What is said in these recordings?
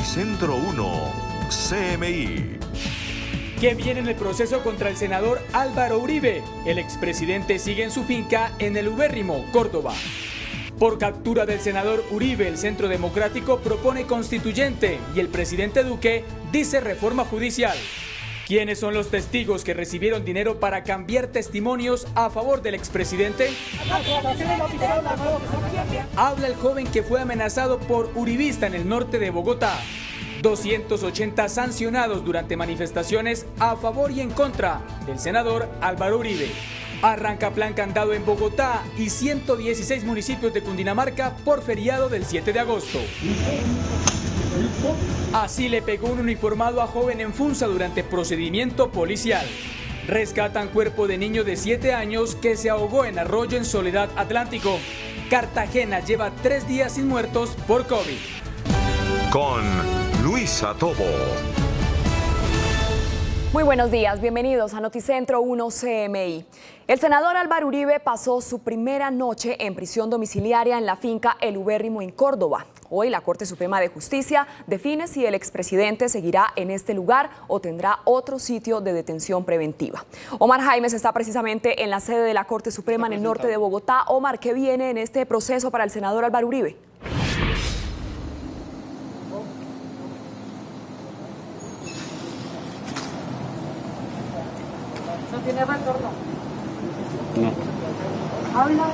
Noticentro 1, CMI. ¿Qué viene en el proceso contra el senador Álvaro Uribe? El expresidente sigue en su finca en el ubérrimo Córdoba. Por captura del senador Uribe, el Centro Democrático propone constituyente y el presidente Duque dice reforma judicial. ¿Quiénes son los testigos que recibieron dinero para cambiar testimonios a favor del expresidente? Habla el joven que fue amenazado por uribista en el norte de Bogotá. 280 sancionados durante manifestaciones a favor y en contra del senador Álvaro Uribe. Arranca plan candado en Bogotá y 116 municipios de Cundinamarca por feriado del 7 de agosto. Así le pegó un uniformado a joven en Funza durante procedimiento policial. Rescatan cuerpo de niño de 7 años que se ahogó en arroyo en Soledad Atlántico. Cartagena lleva 3 días sin muertos por COVID. Con Luisa Tobo. Muy buenos días, bienvenidos a Noticentro 1 CMI. El senador Álvaro Uribe pasó su primera noche en prisión domiciliaria en la finca El Ubérrimo en Córdoba. Hoy la Corte Suprema de Justicia define si el expresidente seguirá en este lugar o tendrá otro sitio de detención preventiva. Omar Jaimes está precisamente en la sede de la Corte Suprema en el norte de Bogotá. Omar, ¿qué viene en este proceso para el senador Álvaro Uribe? ¿No tiene retorno? No. Habla.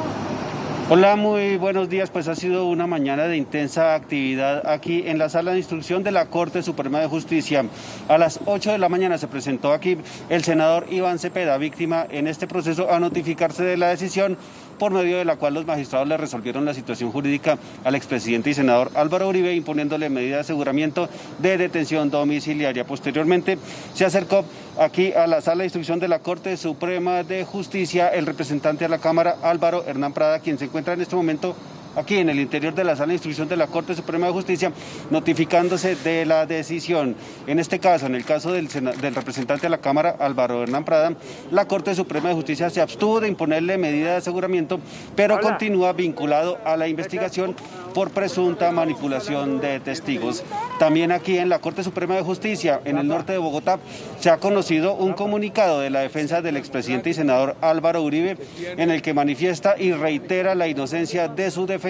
Hola, muy buenos días. Pues ha sido una mañana de intensa actividad aquí en la sala de instrucción de la Corte Suprema de Justicia. A las 8 de la mañana se presentó aquí el senador Iván Cepeda, víctima en este proceso, a notificarse de la decisión por medio de la cual los magistrados le resolvieron la situación jurídica al expresidente y senador Álvaro Uribe, imponiéndole medida de aseguramiento de detención domiciliaria. Posteriormente se acercó aquí a la sala de instrucción de la Corte Suprema de Justicia el representante de la Cámara, Álvaro Hernán Prada, quien se encuentra en este momento aquí en el interior de la sala de instrucción de la Corte Suprema de Justicia, notificándose de la decisión. En este caso, en el caso del representante de la Cámara, Álvaro Hernán Prada, la Corte Suprema de Justicia se abstuvo de imponerle medida de aseguramiento, pero continúa vinculado a la investigación por presunta manipulación de testigos. También aquí en la Corte Suprema de Justicia, en el norte de Bogotá, se ha conocido un comunicado de la defensa del expresidente y senador Álvaro Uribe, en el que manifiesta y reitera la inocencia de su defendido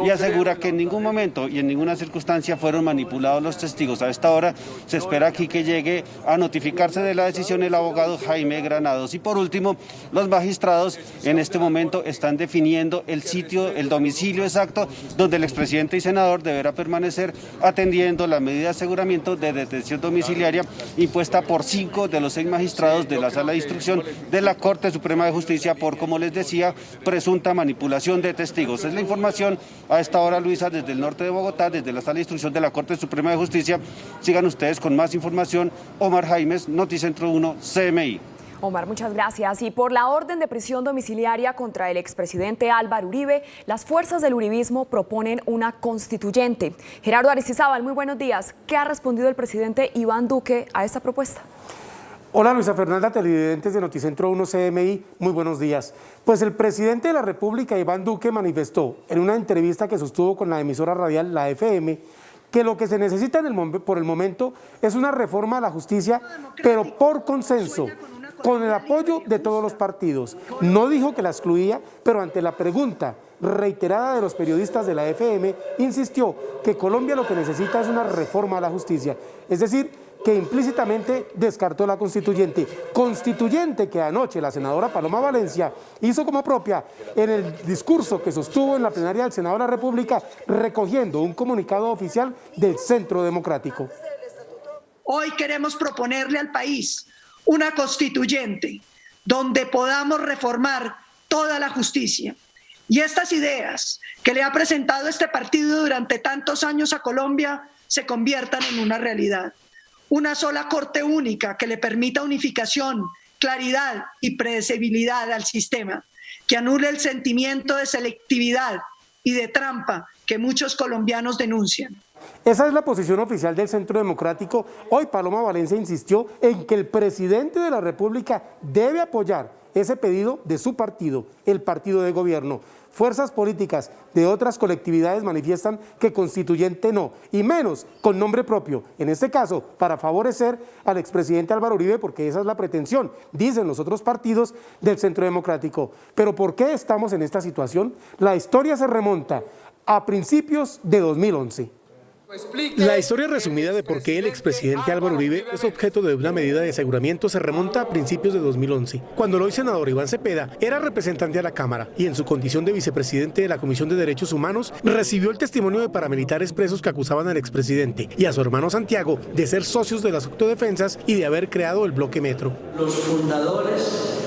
y asegura que en ningún momento y en ninguna circunstancia fueron manipulados los testigos. A esta hora se espera aquí que llegue a notificarse de la decisión el abogado Jaime Granados. Y por último, los magistrados en este momento están definiendo el sitio, el domicilio exacto donde el expresidente y senador deberá permanecer atendiendo la medida de aseguramiento de detención domiciliaria impuesta por 5 de los 6 magistrados de la sala de instrucción de la Corte Suprema de Justicia por, como les decía, presunta manipulación de testigos. Es la información a esta hora, Luisa, desde el norte de Bogotá, desde la sala de instrucción de la Corte Suprema de Justicia. Sigan ustedes con más información. Omar Jaimes, Noticentro 1, CMI. Omar, muchas gracias. Y por la orden de prisión domiciliaria contra el expresidente Álvaro Uribe, las fuerzas del uribismo proponen una constituyente. Gerardo Aristizábal, muy buenos días. ¿Qué ha respondido el presidente Iván Duque a esta propuesta? Hola Luisa Fernanda, televidentes de Noticentro 1 CMI, muy buenos días. Pues el presidente de la República, Iván Duque, manifestó en una entrevista que sostuvo con la emisora radial, la FM, que lo que se necesita por el momento es una reforma a la justicia, pero por consenso, con el apoyo de todos los partidos. No dijo que la excluía, pero ante la pregunta reiterada de los periodistas de la FM, insistió que Colombia lo que necesita es una reforma a la justicia, es decir, que implícitamente descartó la constituyente que anoche la senadora Paloma Valencia hizo como propia en el discurso que sostuvo en la plenaria del Senado de la República, recogiendo un comunicado oficial del Centro Democrático. Hoy queremos proponerle al país una constituyente donde podamos reformar toda la justicia. Y estas ideas que le ha presentado este partido durante tantos años a Colombia se conviertan en una realidad. Una sola corte única que le permita unificación, claridad y predecibilidad al sistema, que anule el sentimiento de selectividad y de trampa que muchos colombianos denuncian. Esa es la posición oficial del Centro Democrático. Hoy Paloma Valencia insistió en que el presidente de la República debe apoyar ese pedido de su partido, el partido de gobierno. Fuerzas políticas de otras colectividades manifiestan que constituyente no, y menos con nombre propio, en este caso para favorecer al expresidente Álvaro Uribe, porque esa es la pretensión, dicen los otros partidos del Centro Democrático. Pero ¿por qué estamos en esta situación? La historia se remonta a principios de 2011. La historia resumida de por qué el expresidente Álvaro Uribe es objeto de una medida de aseguramiento se remonta a principios de 2011, cuando el hoy senador Iván Cepeda era representante a la Cámara y en su condición de vicepresidente de la Comisión de Derechos Humanos recibió el testimonio de paramilitares presos que acusaban al expresidente y a su hermano Santiago de ser socios de las autodefensas y de haber creado el bloque Metro. Los fundadores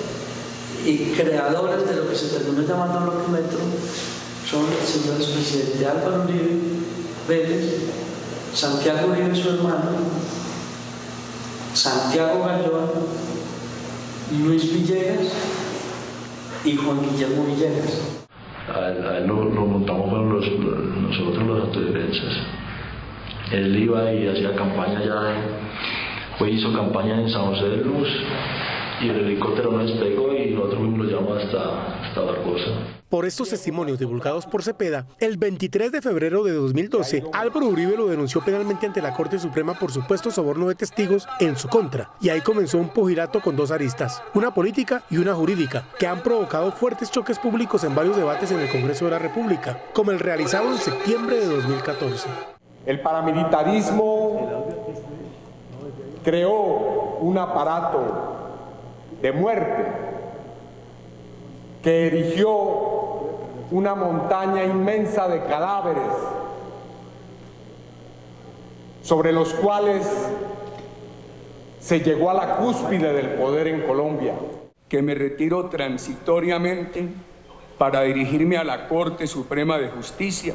y creadores de lo que se terminó llamando bloque Metro son el señor expresidente Álvaro Uribe Vélez, Santiago Uribe su hermano, Santiago Gallón, Luis Villegas y Juan Guillermo Villegas. A él lo montamos con nosotros los autodefensas. Él iba y hacía campaña hizo campaña en San José de Luz y el helicóptero no despegó y nosotros mismos lo llevamos hasta Barbosa. Por estos testimonios divulgados por Cepeda, el 23 de febrero de 2012, Álvaro Uribe lo denunció penalmente ante la Corte Suprema por supuesto soborno de testigos en su contra. Y ahí comenzó un pugilato con dos aristas, una política y una jurídica, que han provocado fuertes choques públicos en varios debates en el Congreso de la República, como el realizado en septiembre de 2014. El paramilitarismo creó un aparato de muerte que erigió una montaña inmensa de cadáveres sobre los cuales se llegó a la cúspide del poder en Colombia. Que me retiro transitoriamente para dirigirme a la Corte Suprema de Justicia,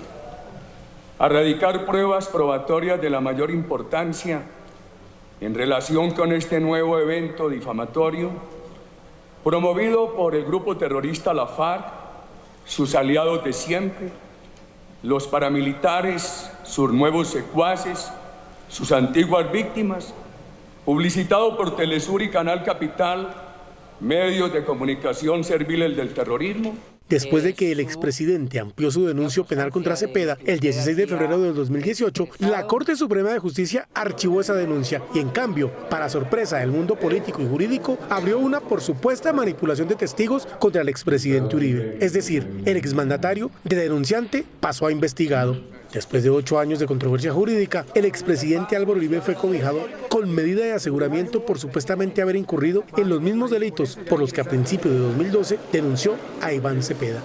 a radicar pruebas probatorias de la mayor importancia en relación con este nuevo evento difamatorio promovido por el grupo terrorista La FARC, sus aliados de siempre, los paramilitares, sus nuevos secuaces, sus antiguas víctimas, publicitado por Telesur y Canal Capital, medios de comunicación serviles del terrorismo. Después de que el expresidente amplió su denuncio penal contra Cepeda el 16 de febrero del 2018, la Corte Suprema de Justicia archivó esa denuncia y, en cambio, para sorpresa del mundo político y jurídico, abrió una por supuesta manipulación de testigos contra el expresidente Uribe. Es decir, el exmandatario de denunciante pasó a investigado. Después de 8 años de controversia jurídica, el expresidente Álvaro Uribe fue cobijado con medida de aseguramiento por supuestamente haber incurrido en los mismos delitos por los que a principios de 2012 denunció a Iván Cepeda.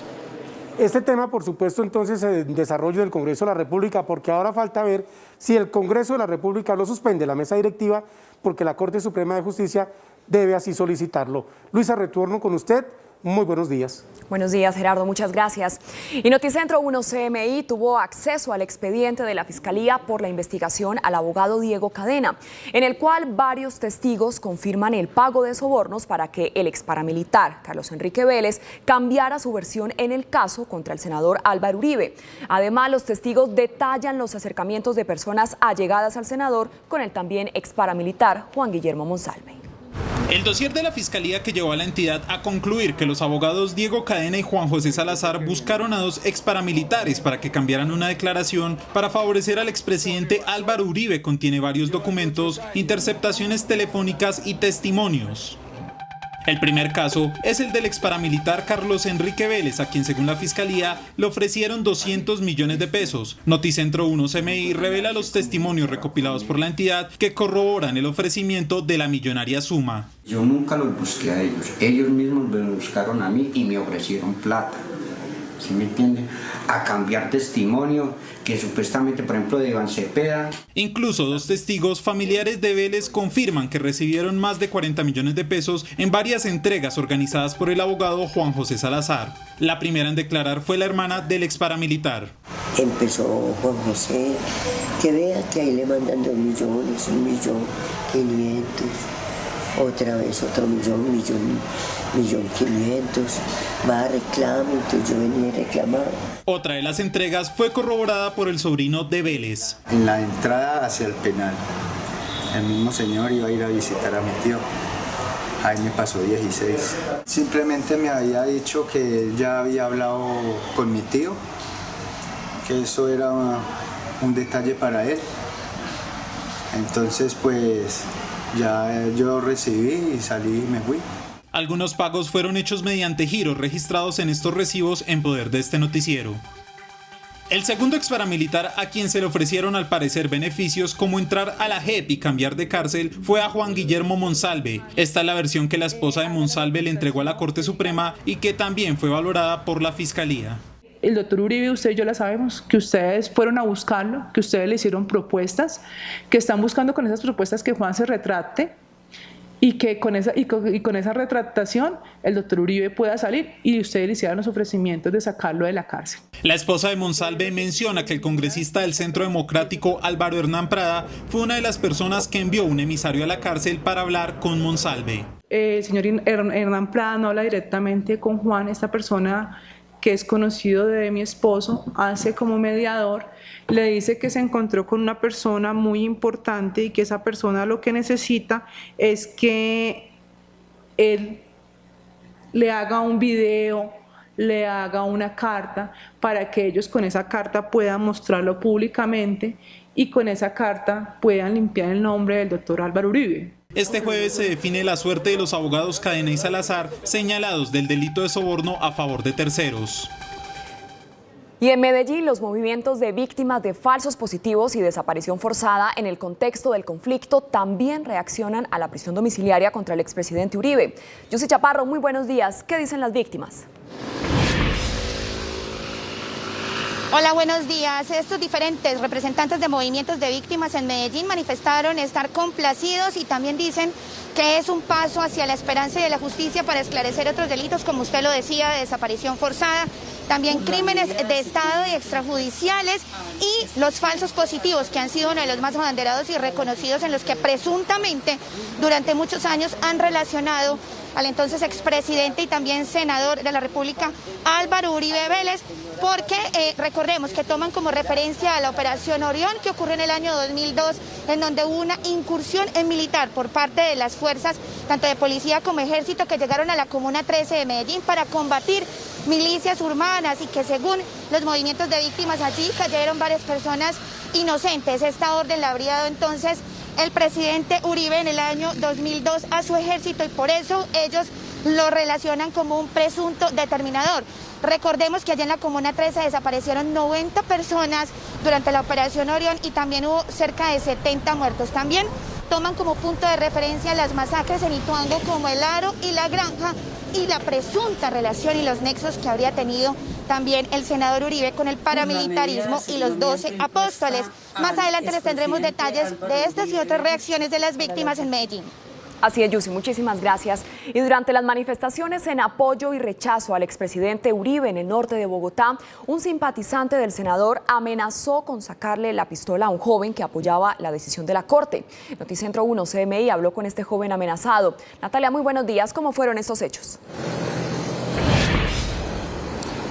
Este tema, por supuesto, entonces en desarrollo del Congreso de la República, porque ahora falta ver si el Congreso de la República lo suspende, la mesa directiva, porque la Corte Suprema de Justicia debe así solicitarlo. Luisa, retorno con usted. Muy buenos días. Buenos días, Gerardo, muchas gracias. Y Noticentro 1 CMI tuvo acceso al expediente de la Fiscalía por la investigación al abogado Diego Cadena, en el cual varios testigos confirman el pago de sobornos para que el exparamilitar Carlos Enrique Vélez cambiara su versión en el caso contra el senador Álvaro Uribe. Además, los testigos detallan los acercamientos de personas allegadas al senador con el también exparamilitar Juan Guillermo Monsalve. El dossier de la Fiscalía que llevó a la entidad a concluir que los abogados Diego Cadena y Juan José Salazar buscaron a dos exparamilitares para que cambiaran una declaración para favorecer al expresidente Álvaro Uribe contiene varios documentos, interceptaciones telefónicas y testimonios. El primer caso es el del exparamilitar Carlos Enrique Vélez, a quien según la Fiscalía le ofrecieron 200 millones de pesos. Noticentro 1 CMI revela los testimonios recopilados por la entidad que corroboran el ofrecimiento de la millonaria suma. Yo nunca los busqué a ellos mismos me buscaron a mí y me ofrecieron plata. ¿Sí me entiende? A cambiar testimonio que supuestamente, por ejemplo, de Iván Cepeda. Incluso dos testigos familiares de Vélez confirman que recibieron más de 40 millones de pesos en varias entregas organizadas por el abogado Juan José Salazar. La primera en declarar fue la hermana del exparamilitar. Empezó Juan José, que vea que ahí le mandan 2 millones, 1.500.000, otra vez otro 1.500.000, va a reclamo, entonces yo venía a reclamar. Otra de las entregas fue corroborada por el sobrino de Vélez. En la entrada hacia el penal, el mismo señor iba a ir a visitar a mi tío, ahí me pasó 16. Simplemente me había dicho que él ya había hablado con mi tío, que eso era un detalle para él. Entonces pues ya yo recibí y salí y me fui. Algunos pagos fueron hechos mediante giros registrados en estos recibos en poder de este noticiero. El segundo ex paramilitar a quien se le ofrecieron al parecer beneficios como entrar a la JEP y cambiar de cárcel fue a Juan Guillermo Monsalve. Esta es la versión que la esposa de Monsalve le entregó a la Corte Suprema y que también fue valorada por la Fiscalía. El doctor Uribe, usted y yo la sabemos, que ustedes fueron a buscarlo, que ustedes le hicieron propuestas, que están buscando con esas propuestas que Juan se retracte y que con esa retractación el doctor Uribe pueda salir y ustedes le hicieron los ofrecimientos de sacarlo de la cárcel. La esposa de Monsalve menciona que el congresista del Centro Democrático Álvaro Hernán Prada fue una de las personas que envió un emisario a la cárcel para hablar con Monsalve. El señor Hernán Prada no habla directamente con Juan, esta persona que es conocido de mi esposo, hace como mediador, le dice que se encontró con una persona muy importante y que esa persona lo que necesita es que él le haga un video, le haga una carta para que ellos con esa carta puedan mostrarlo públicamente y con esa carta puedan limpiar el nombre del doctor Álvaro Uribe. Este jueves se define la suerte de los abogados Cadena y Salazar señalados del delito de soborno a favor de terceros. Y en Medellín, los movimientos de víctimas de falsos positivos y desaparición forzada en el contexto del conflicto también reaccionan a la prisión domiciliaria contra el expresidente Uribe. Yossi Chaparro, muy buenos días. ¿Qué dicen las víctimas? Hola, buenos días. Estos diferentes representantes de movimientos de víctimas en Medellín manifestaron estar complacidos y también dicen que es un paso hacia la esperanza y de la justicia para esclarecer otros delitos, como usted lo decía, de desaparición forzada, también crímenes de Estado y extrajudiciales y los falsos positivos, que han sido uno de los más abanderados y reconocidos en los que presuntamente durante muchos años han relacionado al entonces expresidente y también senador de la República, Álvaro Uribe Vélez, porque recordemos que toman como referencia a la Operación Orión, que ocurrió en el año 2002, en donde hubo una incursión en militar por parte de las fuerzas, tanto de policía como ejército, que llegaron a la Comuna 13 de Medellín para combatir milicias urbanas y que según los movimientos de víctimas allí cayeron varias personas inocentes. Esta orden la habría dado entonces el presidente Uribe en el año 2002 a su ejército y por eso ellos lo relacionan como un presunto determinador. Recordemos que allá en la Comuna 13 desaparecieron 90 personas durante la Operación Orión y también hubo cerca de 70 muertos. También toman como punto de referencia las masacres en Ituango como El Aro y La Granja y la presunta relación y los nexos que habría tenido también el senador Uribe con el paramilitarismo y los 12 apóstoles. Más adelante les tendremos detalles de estas y otras reacciones de las víctimas en Medellín. Así es, Yossi, muchísimas gracias. Y durante las manifestaciones en apoyo y rechazo al expresidente Uribe en el norte de Bogotá, un simpatizante del senador amenazó con sacarle la pistola a un joven que apoyaba la decisión de la Corte. Noticentro 1 CMI habló con este joven amenazado. Natalia, muy buenos días. ¿Cómo fueron estos hechos?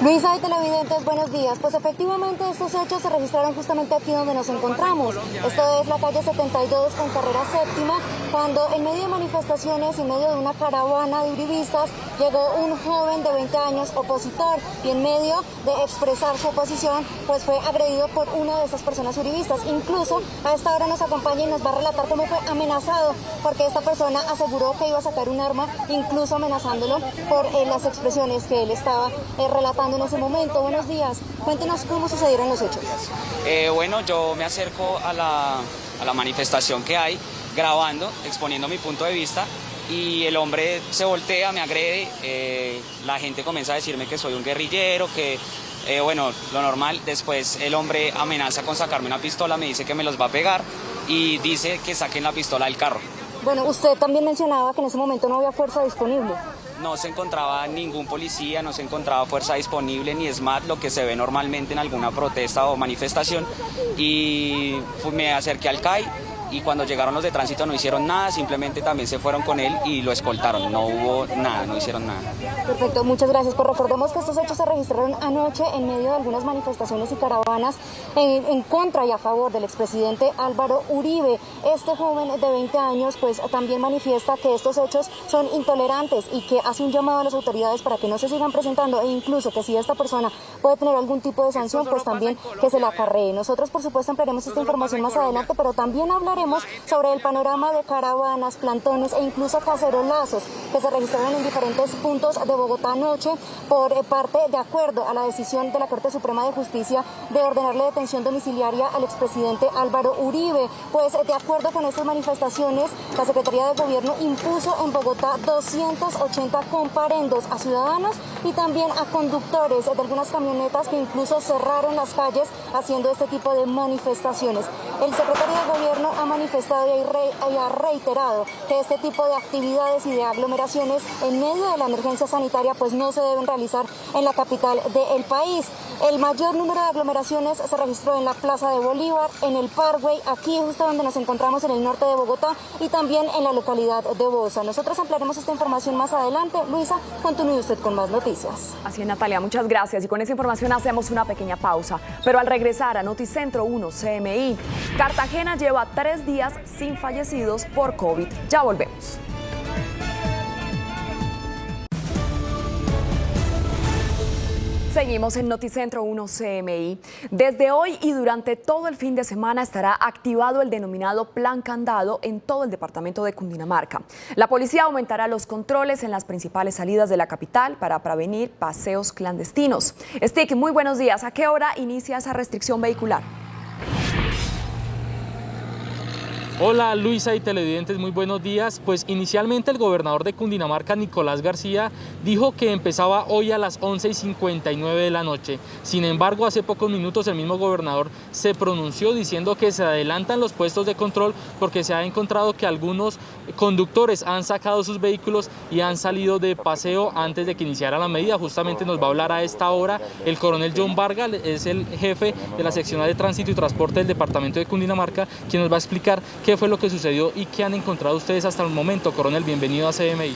Luisa y televidentes, buenos días. Pues efectivamente estos hechos se registraron justamente aquí donde nos encontramos. Esto es la calle 72 con carrera séptima, cuando en medio de manifestaciones y en medio de una caravana de uribistas llegó un joven de 20 años opositor y en medio de expresar su oposición pues fue agredido por una de estas personas uribistas. Incluso a esta hora nos acompaña y nos va a relatar cómo fue amenazado porque esta persona aseguró que iba a sacar un arma, incluso amenazándolo por las expresiones que él estaba relatando en ese momento. Buenos días, cuéntenos cómo sucedieron los hechos. Bueno, yo me acerco a la manifestación que hay, grabando, exponiendo mi punto de vista, y el hombre se voltea, me agrede, la gente comienza a decirme que soy un guerrillero, que bueno, lo normal. Después el hombre amenaza con sacarme una pistola, me dice que me los va a pegar y dice que saquen la pistola del carro. Bueno, usted también mencionaba que en ese momento no había fuerza disponible. No se encontraba ningún policía, no se encontraba fuerza disponible ni SMAT, lo que se ve normalmente en alguna protesta o manifestación. Y me acerqué al CAI, y cuando llegaron los de tránsito no hicieron nada, simplemente también se fueron con él y lo escoltaron, no hubo nada, no hicieron nada. Perfecto, muchas gracias. Pues recordemos que estos hechos se registraron anoche en medio de algunas manifestaciones y caravanas en contra y a favor del expresidente Álvaro Uribe. Este joven de 20 años pues también manifiesta que estos hechos son intolerantes y que hace un llamado a las autoridades para que no se sigan presentando e incluso que si esta persona puede tener algún tipo de sanción, pues también que se la acarree. Nosotros por supuesto ampliaremos esta información más adelante, pero también hablaremos sobre el panorama de caravanas, plantones e incluso cacerolazos que se registraron en diferentes puntos de Bogotá anoche por parte, de acuerdo a la decisión de la Corte Suprema de Justicia de ordenarle detención domiciliaria al expresidente Álvaro Uribe. Pues de acuerdo con estas manifestaciones, la Secretaría de Gobierno impuso en Bogotá 280 comparendos a ciudadanos y también a conductores de algunas camionetas que incluso cerraron las calles haciendo este tipo de manifestaciones. El secretario de Gobierno ha manifestado y ha reiterado que este tipo de actividades y de aglomeraciones en medio de la emergencia sanitaria pues no se deben realizar en la capital del país. El mayor número de aglomeraciones se registró en la Plaza de Bolívar, en el Parkway, aquí justo donde nos encontramos en el norte de Bogotá y también en la localidad de Bosa. Nosotros ampliaremos esta información más adelante. Luisa, continúe usted con más noticias. Así es, Natalia, muchas gracias. Y con esa información hacemos una pequeña pausa. Pero al regresar a Noticentro 1 CMI, Cartagena lleva 3 días sin fallecidos por COVID. Ya volvemos. Seguimos en Noticentro 1 CMI. Desde hoy y durante todo el fin de semana estará activado el denominado Plan Candado en todo el departamento de Cundinamarca. La policía aumentará los controles en las principales salidas de la capital para prevenir paseos clandestinos. Stick, muy buenos días. ¿A qué hora inicia esa restricción vehicular? Hola Luisa y televidentes, muy buenos días. Pues inicialmente el gobernador de Cundinamarca, Nicolás García, dijo que empezaba hoy a las 11:59 de la noche. Sin embargo, hace pocos minutos el mismo gobernador se pronunció diciendo que se adelantan los puestos de control porque se ha encontrado que algunos conductores han sacado sus vehículos y han salido de paseo antes de que iniciara la medida. Justamente nos va a hablar a esta hora el coronel John Vargas, es el jefe de la seccional de tránsito y transporte del departamento de Cundinamarca, quien nos va a explicar qué fue lo que sucedió y qué han encontrado ustedes hasta el momento. Coronel, bienvenido a CMI.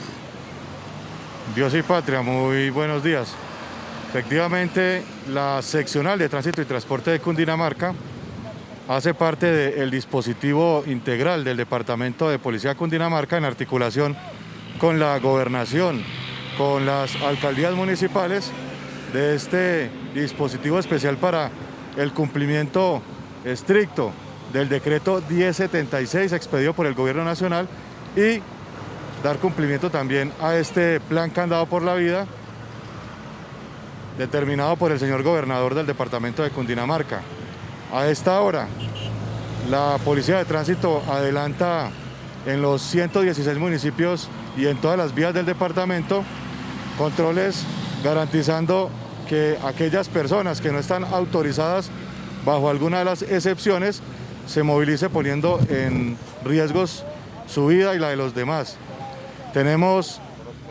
Dios y patria, muy buenos días. Efectivamente, la seccional de tránsito y transporte de Cundinamarca hace parte del dispositivo integral del Departamento de Policía de Cundinamarca en articulación con la gobernación, con las alcaldías municipales, de este dispositivo especial para el cumplimiento estricto del decreto 1076 expedido por el Gobierno Nacional y dar cumplimiento también a este plan Candado por la Vida determinado por el señor gobernador del departamento de Cundinamarca. A esta hora, la Policía de Tránsito adelanta en los 116 municipios y en todas las vías del departamento controles garantizando que aquellas personas que no están autorizadas bajo alguna de las excepciones se movilice poniendo en riesgos su vida y la de los demás. Tenemos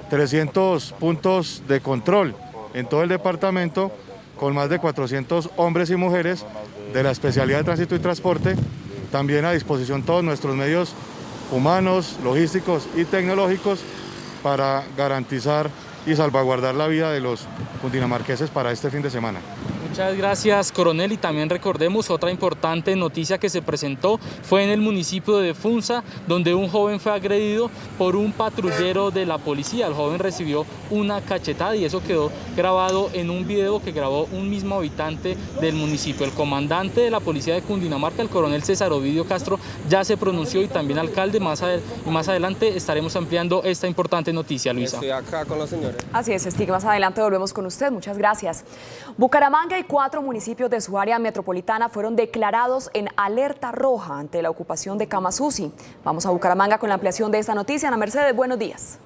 300 puntos de control en todo el departamento con más de 400 hombres y mujeres de la especialidad de tránsito y transporte, también a disposición todos nuestros medios humanos, logísticos y tecnológicos para garantizar y salvaguardar la vida de los cundinamarqueses para este fin de semana. Muchas gracias, coronel, y también recordemos otra importante noticia que se presentó fue en el municipio de Funza, donde un joven fue agredido por un patrullero de la policía. El joven recibió una cachetada y eso quedó grabado en un video que grabó un mismo habitante del municipio. El comandante de la policía de Cundinamarca, el coronel César Ovidio Castro, ya se pronunció y también alcalde. Más adelante estaremos ampliando esta importante noticia, Luisa. Estoy acá con los señores. Así es, Stig, más adelante volvemos con usted. Muchas gracias. Bucaramanga y 4 municipios de su área metropolitana fueron declarados en alerta roja ante la ocupación de camas UCI. Vamos a Bucaramanga con la ampliación de esta noticia. Ana Mercedes, buenos días.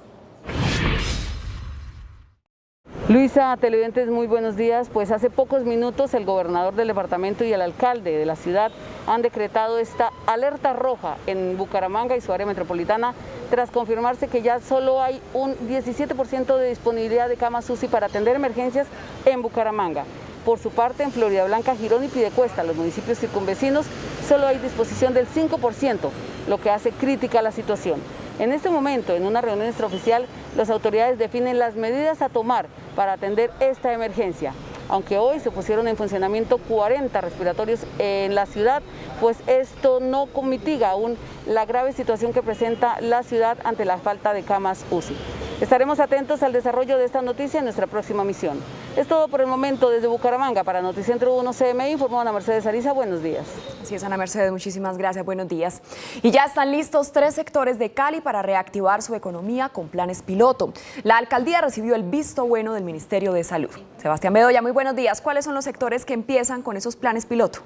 Luisa, televidentes, muy buenos días. Pues hace pocos minutos el gobernador del departamento y el alcalde de la ciudad han decretado esta alerta roja en Bucaramanga y su área metropolitana tras confirmarse que ya solo hay un 17% de disponibilidad de camas UCI para atender emergencias en Bucaramanga. Por su parte, en Floridablanca, Girón y Piedecuesta, los municipios circunvecinos, solo hay disposición del 5%, lo que hace crítica la situación. En este momento, en una reunión extraoficial, las autoridades definen las medidas a tomar para atender esta emergencia. Aunque hoy se pusieron en funcionamiento 40 respiratorios en la ciudad, pues esto no mitiga aún la grave situación que presenta la ciudad ante la falta de camas UCI. Estaremos atentos al desarrollo de esta noticia en nuestra próxima misión. Es todo por el momento desde Bucaramanga. Para Noticentro 1 CMI, informó Ana Mercedes Ariza. Buenos días. Así es, Ana Mercedes, muchísimas gracias. Buenos días. Y ya están listos 3 sectores de Cali para reactivar su economía con planes piloto. La alcaldía recibió el visto bueno del Ministerio de Salud. Sebastián Bedoya, muy buenos días. ¿Cuáles son los sectores que empiezan con esos planes piloto?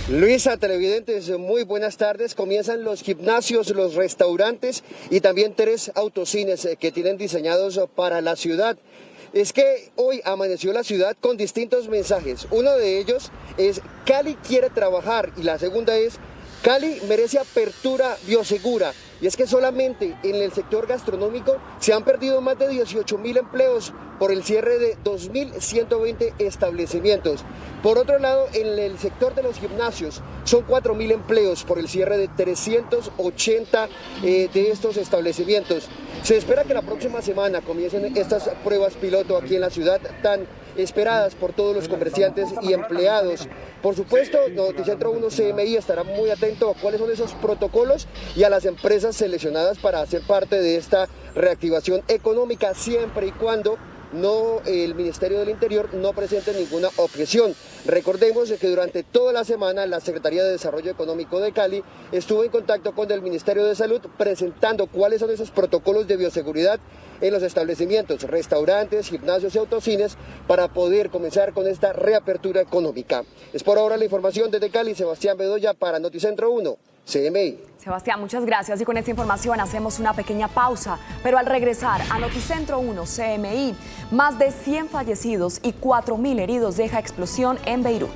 Luisa, televidentes, muy buenas tardes. Comienzan los gimnasios, los restaurantes y también 3 autocines que tienen diseñados para la ciudad. Es que hoy amaneció la ciudad con distintos mensajes. Uno de ellos es Cali quiere trabajar y la segunda es Cali merece apertura biosegura. Y es que solamente en el sector gastronómico se han perdido más de 18.000 empleos por el cierre de 2.120 establecimientos. Por otro lado, en el sector de los gimnasios son 4.000 empleos por el cierre de 380 de estos establecimientos. Se espera que la próxima semana comiencen estas pruebas piloto aquí en la ciudad tan esperadas por todos los comerciantes y empleados. Por supuesto, Noticentro 1 CMI estará muy atento a cuáles son esos protocolos y a las empresas seleccionadas para hacer parte de esta reactivación económica, siempre y cuando el Ministerio del Interior no presente ninguna objeción. Recordemos que durante toda la semana la Secretaría de Desarrollo Económico de Cali estuvo en contacto con el Ministerio de Salud presentando cuáles son esos protocolos de bioseguridad en los establecimientos, restaurantes, gimnasios y autocines para poder comenzar con esta reapertura económica. Es por ahora la información desde Cali. Sebastián Bedoya para Noticentro 1. CMI. Sebastián, muchas gracias. Y con esta información hacemos una pequeña pausa. Pero al regresar a Noticentro 1 CMI, más de 100 fallecidos y 4.000 heridos deja explosión en Beirut.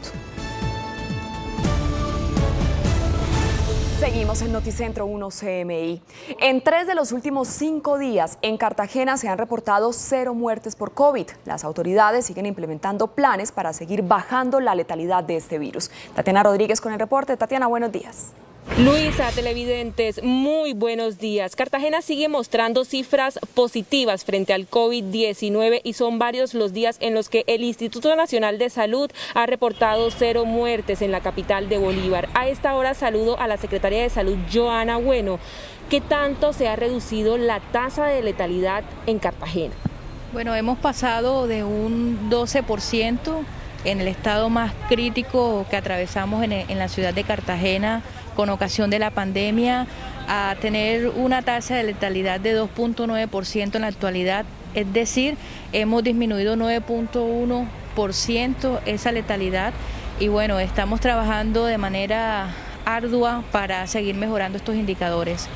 Seguimos en Noticentro 1 CMI. En 3 de los últimos 5 días en Cartagena se han reportado 0 muertes por COVID. Las autoridades siguen implementando planes para seguir bajando la letalidad de este virus. Tatiana Rodríguez con el reporte. Tatiana, buenos días. Luisa, televidentes, muy buenos días. Cartagena sigue mostrando cifras positivas frente al COVID-19 y son varios los días en los que el Instituto Nacional de Salud ha reportado 0 muertes en la capital de Bolívar. A esta hora saludo a la Secretaria de Salud, Joana Bueno. ¿Qué tanto se ha reducido la tasa de letalidad en Cartagena? Bueno, hemos pasado de un 12% en el estado más crítico que atravesamos en la ciudad de Cartagena con ocasión de la pandemia, a tener una tasa de letalidad de 2.9% en la actualidad, es decir, hemos disminuido 9.1% esa letalidad y bueno, estamos trabajando de manera ardua para seguir mejorando estos indicadores.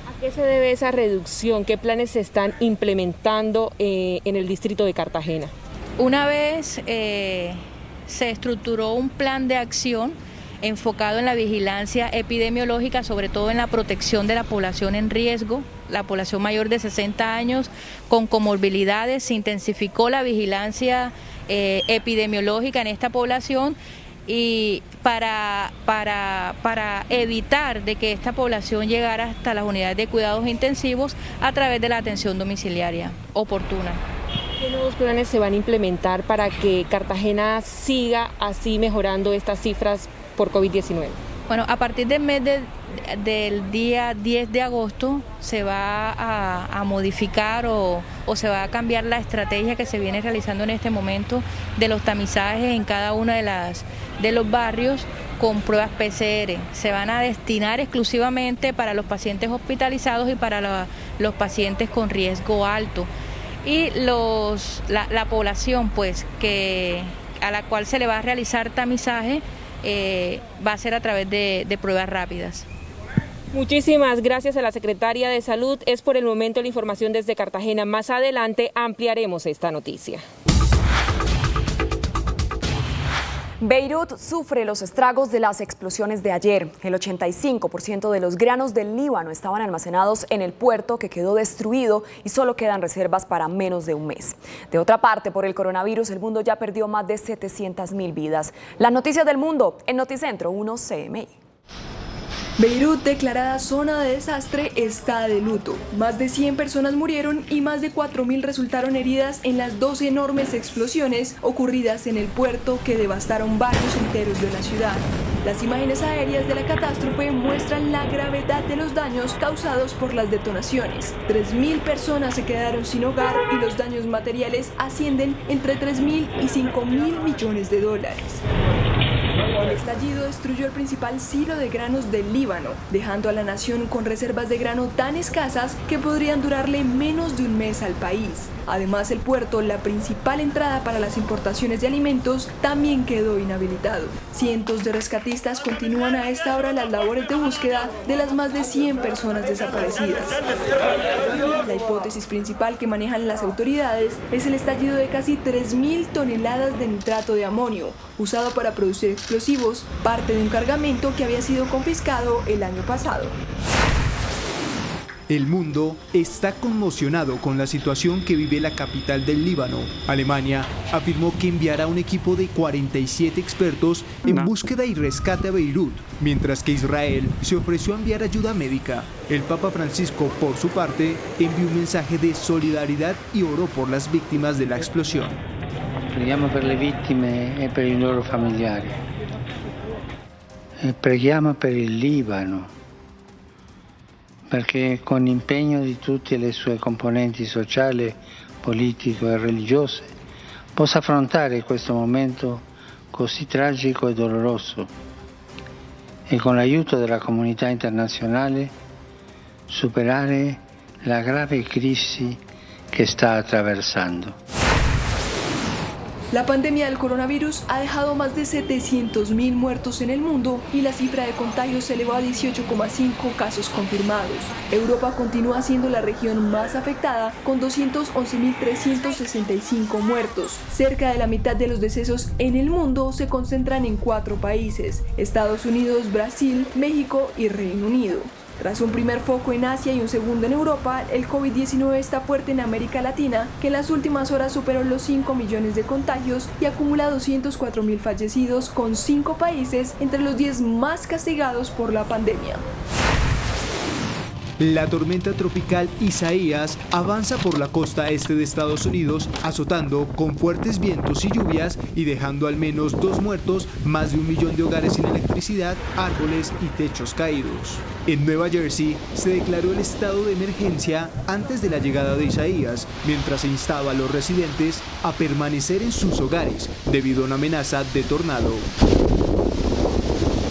¿A qué se debe esa reducción? ¿Qué planes se están implementando en el distrito de Cartagena? Una vez se estructuró un plan de acción enfocado en la vigilancia epidemiológica, sobre todo en la protección de la población en riesgo, la población mayor de 60 años con comorbilidades. Se intensificó la vigilancia epidemiológica en esta población y para evitar de que esta población llegara hasta las unidades de cuidados intensivos a través de la atención domiciliaria oportuna. ¿Qué nuevos planes se van a implementar para que Cartagena siga así mejorando estas cifras por COVID-19? Bueno, a partir del mes del día 10 de agosto se va a modificar o se va a cambiar la estrategia que se viene realizando en este momento de los tamizajes en cada uno de los barrios con pruebas PCR. Se van a destinar exclusivamente para los pacientes hospitalizados y para los pacientes con riesgo alto. Y la población pues a la cual se le va a realizar tamizaje va a ser a través de pruebas rápidas. Muchísimas gracias a la Secretaria de Salud. Es por el momento la información desde Cartagena. Más adelante ampliaremos esta noticia. Beirut sufre los estragos de las explosiones de ayer. El 85% de los granos del Líbano estaban almacenados en el puerto, que quedó destruido y solo quedan reservas para menos de un mes. De otra parte, por el coronavirus, el mundo ya perdió más de 700.000 vidas. Las noticias del mundo en Noticentro 1 CMI. Beirut, declarada zona de desastre, está de luto. Más de 100 personas murieron y más de 4.000 resultaron heridas en las 2 enormes explosiones ocurridas en el puerto que devastaron barrios enteros de la ciudad. Las imágenes aéreas de la catástrofe muestran la gravedad de los daños causados por las detonaciones. 3.000 personas se quedaron sin hogar y los daños materiales ascienden entre 3.000 y 5.000 millones de dólares. El estallido destruyó el principal silo de granos del Líbano, dejando a la nación con reservas de grano tan escasas que podrían durarle menos de un mes al país. Además, el puerto, la principal entrada para las importaciones de alimentos, también quedó inhabilitado. Cientos de rescatistas continúan a esta hora las labores de búsqueda de las más de 100 personas desaparecidas. La hipótesis principal que manejan las autoridades es el estallido de casi 3.000 toneladas de nitrato de amonio, usado para producir explosivos, parte de un cargamento que había sido confiscado el año pasado. El mundo está conmocionado con la situación que vive la capital del Líbano. Alemania afirmó que enviará un equipo de 47 expertos en búsqueda y rescate a Beirut, mientras que Israel se ofreció a enviar ayuda médica. El Papa Francisco, por su parte, envió un mensaje de solidaridad y oró por las víctimas de la explosión. Preghiamo per le vittime e per i loro familiari. Preghiamo per il Libano, perché con l'impegno di tutte le sue componenti sociali, politiche e religiose possa affrontare questo momento così tragico e doloroso e con l'aiuto della comunità internazionale superare la grave crisi che sta attraversando. La pandemia del coronavirus ha dejado más de 700.000 muertos en el mundo y la cifra de contagios se elevó a 18,5 casos confirmados. Europa continúa siendo la región más afectada, con 211.365 muertos. Cerca de la mitad de los decesos en el mundo se concentran en 4 países: Estados Unidos, Brasil, México y Reino Unido. Tras un primer foco en Asia y un segundo en Europa, el COVID-19 está fuerte en América Latina, que en las últimas horas superó los 5 millones de contagios y acumula 204.000 fallecidos, con 5 países entre los 10 más castigados por la pandemia. La tormenta tropical Isaías avanza por la costa este de Estados Unidos, azotando con fuertes vientos y lluvias y dejando al menos 2 muertos, más de 1 millón de hogares sin electricidad, árboles y techos caídos. En Nueva Jersey se declaró el estado de emergencia antes de la llegada de Isaías, mientras se instaba a los residentes a permanecer en sus hogares debido a una amenaza de tornado.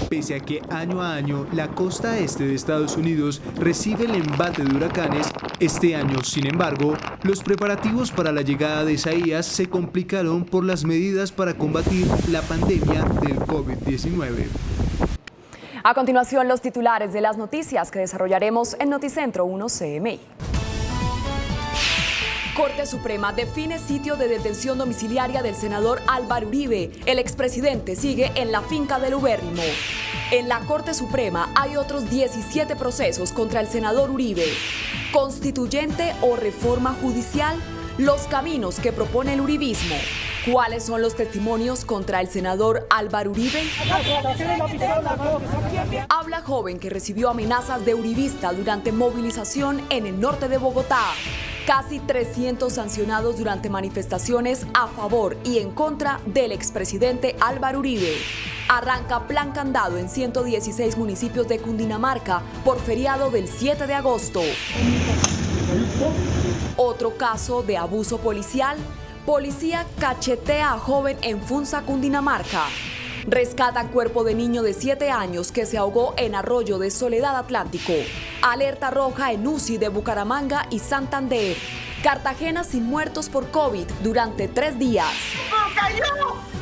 Pese a que año a año la costa este de Estados Unidos recibe el embate de huracanes, este año, sin embargo, los preparativos para la llegada de Isaías se complicaron por las medidas para combatir la pandemia del COVID-19. A continuación, los titulares de las noticias que desarrollaremos en Noticentro 1 CMI. Corte Suprema define sitio de detención domiciliaria del senador Álvaro Uribe. El expresidente sigue en la finca del Ubérrimo. En la Corte Suprema hay otros 17 procesos contra el senador Uribe. ¿Constituyente o reforma judicial? Los caminos que propone el uribismo. ¿Cuáles son los testimonios contra el senador Álvaro Uribe? Habla joven que recibió amenazas de uribista durante movilización en el norte de Bogotá. Casi 300 sancionados durante manifestaciones a favor y en contra del expresidente Álvaro Uribe. Arranca plan candado en 116 municipios de Cundinamarca por feriado del 7 de agosto. Otro caso de abuso policial. Policía cachetea a joven en Funza, Cundinamarca. Rescatan cuerpo de niño de 7 años que se ahogó en arroyo de Soledad Atlántico. Alerta roja en UCI de Bucaramanga y Santander. Cartagena sin muertos por COVID durante 3 días. ¡Cayó!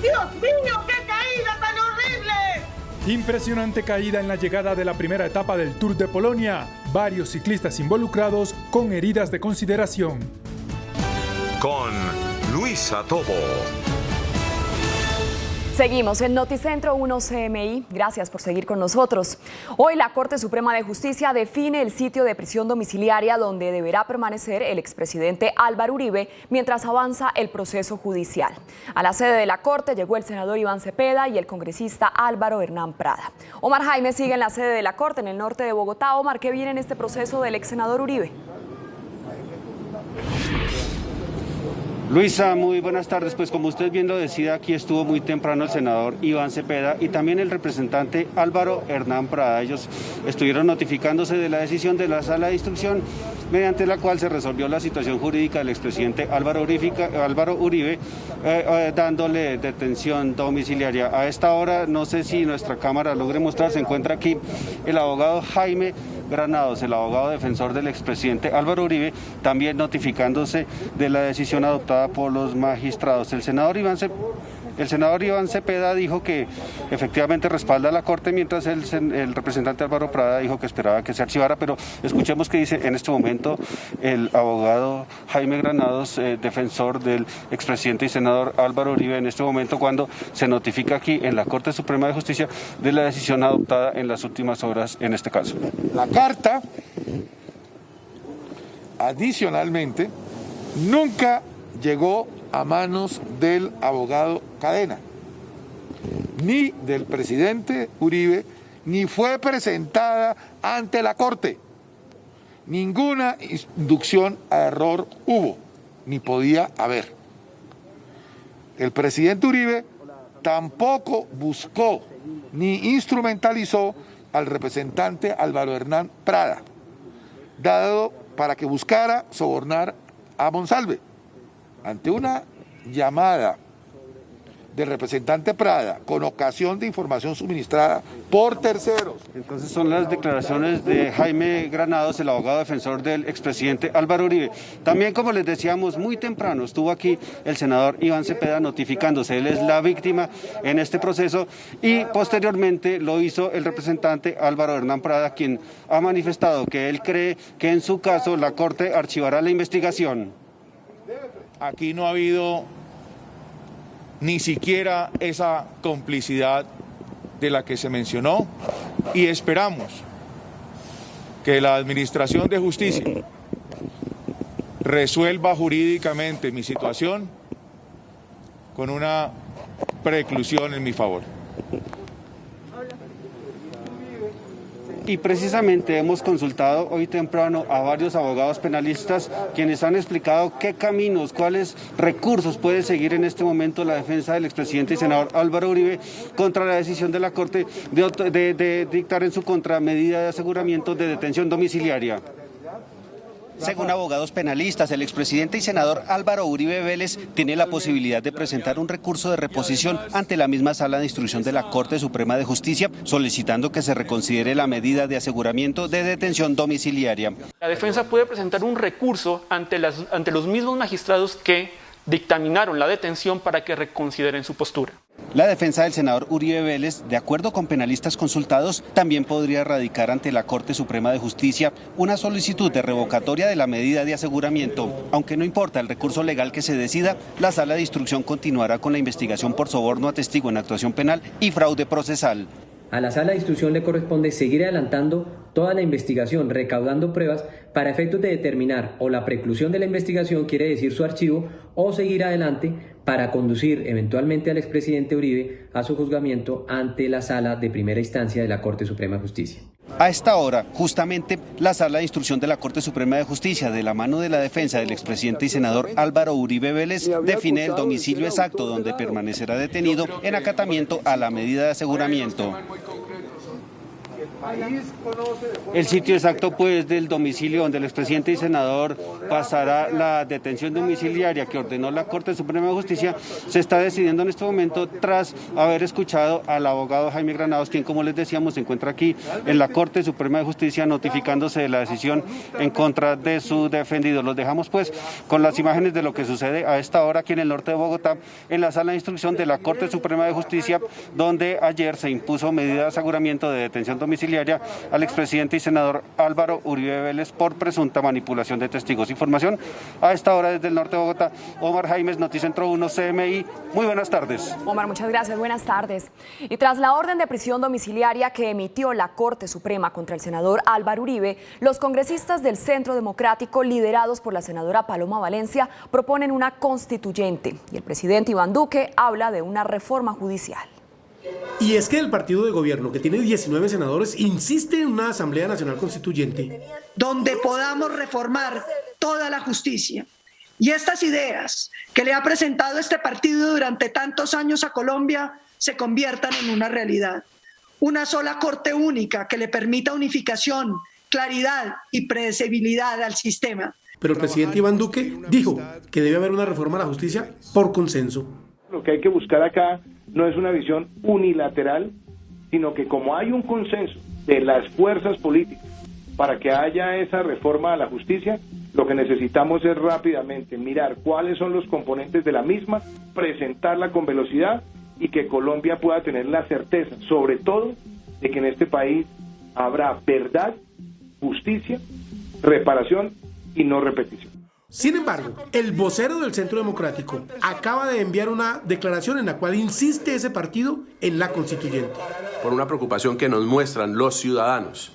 ¡Dios mío, qué caída tan horrible! Impresionante caída en la llegada de la primera etapa del Tour de Polonia. Varios ciclistas involucrados con heridas de consideración. Con Luisa Tobo. Seguimos en Noticentro 1 CMI. Gracias por seguir con nosotros. Hoy la Corte Suprema de Justicia define el sitio de prisión domiciliaria donde deberá permanecer el expresidente Álvaro Uribe mientras avanza el proceso judicial. A la sede de la Corte llegó el senador Iván Cepeda y el congresista Álvaro Hernán Prada. Omar Jaime sigue en la sede de la Corte en el norte de Bogotá. Omar, ¿qué viene en este proceso del ex senador Uribe? Luisa, muy buenas tardes. Pues como usted bien lo decía, aquí estuvo muy temprano el senador Iván Cepeda y también el representante Álvaro Hernán Prada. Ellos estuvieron notificándose de la decisión de la Sala de Instrucción mediante la cual se resolvió la situación jurídica del expresidente Álvaro Uribe, dándole detención domiciliaria. A esta hora, no sé si nuestra cámara logre mostrar, se encuentra aquí el abogado Jaime Granados, el abogado defensor del expresidente Álvaro Uribe, también notificándose de la decisión adoptada por los magistrados. El senador Iván Cepeda dijo que efectivamente respalda a la Corte, mientras el representante Álvaro Prada dijo que esperaba que se archivara, pero escuchemos qué dice en este momento el abogado Jaime Granados, defensor del expresidente y senador Álvaro Uribe, en este momento cuando se notifica aquí en la Corte Suprema de Justicia de la decisión adoptada en las últimas horas en este caso. La carta, adicionalmente, nunca llegó a manos del abogado Cadena, ni del presidente Uribe, ni fue presentada ante la Corte. Ninguna inducción a error hubo, ni podía haber. El presidente Uribe tampoco buscó ni instrumentalizó al representante Álvaro Hernán Prada, dado para que buscara sobornar a Monsalve. Ante una llamada del representante Prada con ocasión de información suministrada por terceros. Entonces son las declaraciones de Jaime Granados, el abogado defensor del expresidente Álvaro Uribe. También, como les decíamos, muy temprano estuvo aquí el senador Iván Cepeda notificándose. Él es la víctima en este proceso y posteriormente lo hizo el representante Álvaro Hernán Prada, quien ha manifestado que él cree que en su caso la Corte archivará la investigación. Aquí no ha habido ni siquiera esa complicidad de la que se mencionó y esperamos que la Administración de Justicia resuelva jurídicamente mi situación con una preclusión en mi favor. Y precisamente hemos consultado hoy temprano a varios abogados penalistas quienes han explicado qué caminos, cuáles recursos puede seguir en este momento la defensa del expresidente y senador Álvaro Uribe contra la decisión de la Corte de dictar en su contra medida de aseguramiento de detención domiciliaria. Según abogados penalistas, el expresidente y senador Álvaro Uribe Vélez tiene la posibilidad de presentar un recurso de reposición ante la misma Sala de Instrucción de la Corte Suprema de Justicia, solicitando que se reconsidere la medida de aseguramiento de detención domiciliaria. La defensa puede presentar un recurso ante los mismos magistrados que dictaminaron la detención para que reconsideren su postura. La defensa del senador Uribe Vélez, de acuerdo con penalistas consultados, también podría radicar ante la Corte Suprema de Justicia una solicitud de revocatoria de la medida de aseguramiento. Aunque no importa el recurso legal que se decida, la Sala de Instrucción continuará con la investigación por soborno a testigo en actuación penal y fraude procesal. A la Sala de Instrucción le corresponde seguir adelantando toda la investigación, recaudando pruebas para efectos de determinar o la preclusión de la investigación, quiere decir su archivo, o seguir adelante para conducir eventualmente al expresidente Uribe a su juzgamiento ante la Sala de Primera Instancia de la Corte Suprema de Justicia. A esta hora, justamente, la Sala de Instrucción de la Corte Suprema de Justicia, de la mano de la defensa del expresidente y senador Álvaro Uribe Vélez, define el domicilio exacto donde permanecerá detenido en acatamiento a la medida de aseguramiento. El sitio exacto, pues, del domicilio donde el expresidente y senador pasará la detención domiciliaria que ordenó la Corte Suprema de Justicia, se está decidiendo en este momento tras haber escuchado al abogado Jaime Granados, quien, como les decíamos, se encuentra aquí en la Corte Suprema de Justicia notificándose de la decisión en contra de su defendido. Los dejamos, pues, con las imágenes de lo que sucede a esta hora aquí en el norte de Bogotá, en la Sala de Instrucción de la Corte Suprema de Justicia, donde ayer se impuso medida de aseguramiento de detención domiciliaria domiciliaria al expresidente y senador Álvaro Uribe Vélez por presunta manipulación de testigos. Información a esta hora desde el norte de Bogotá. Omar Jaimes, Noticentro 1 CMI. Muy buenas tardes. Omar, muchas gracias. Buenas tardes. Y tras la orden de prisión domiciliaria que emitió la Corte Suprema contra el senador Álvaro Uribe, los congresistas del Centro Democrático, liderados por la senadora Paloma Valencia, proponen una constituyente. Y el presidente Iván Duque habla de una reforma judicial. Y es que el partido de gobierno, que tiene 19 senadores, insiste en una Asamblea Nacional Constituyente, donde podamos reformar toda la justicia. Y estas ideas que le ha presentado este partido durante tantos años a Colombia se conviertan en una realidad. Una sola corte única que le permita unificación, claridad y predecibilidad al sistema. Pero el presidente Iván Duque dijo que debe haber una reforma a la justicia por consenso. Lo que hay que buscar acá no es una visión unilateral, sino que como hay un consenso de las fuerzas políticas para que haya esa reforma a la justicia, lo que necesitamos es rápidamente mirar cuáles son los componentes de la misma, presentarla con velocidad y que Colombia pueda tener la certeza, sobre todo, de que en este país habrá verdad, justicia, reparación y no repetición. Sin embargo, el vocero del Centro Democrático acaba de enviar una declaración en la cual insiste ese partido en la constituyente. Por una preocupación que nos muestran los ciudadanos,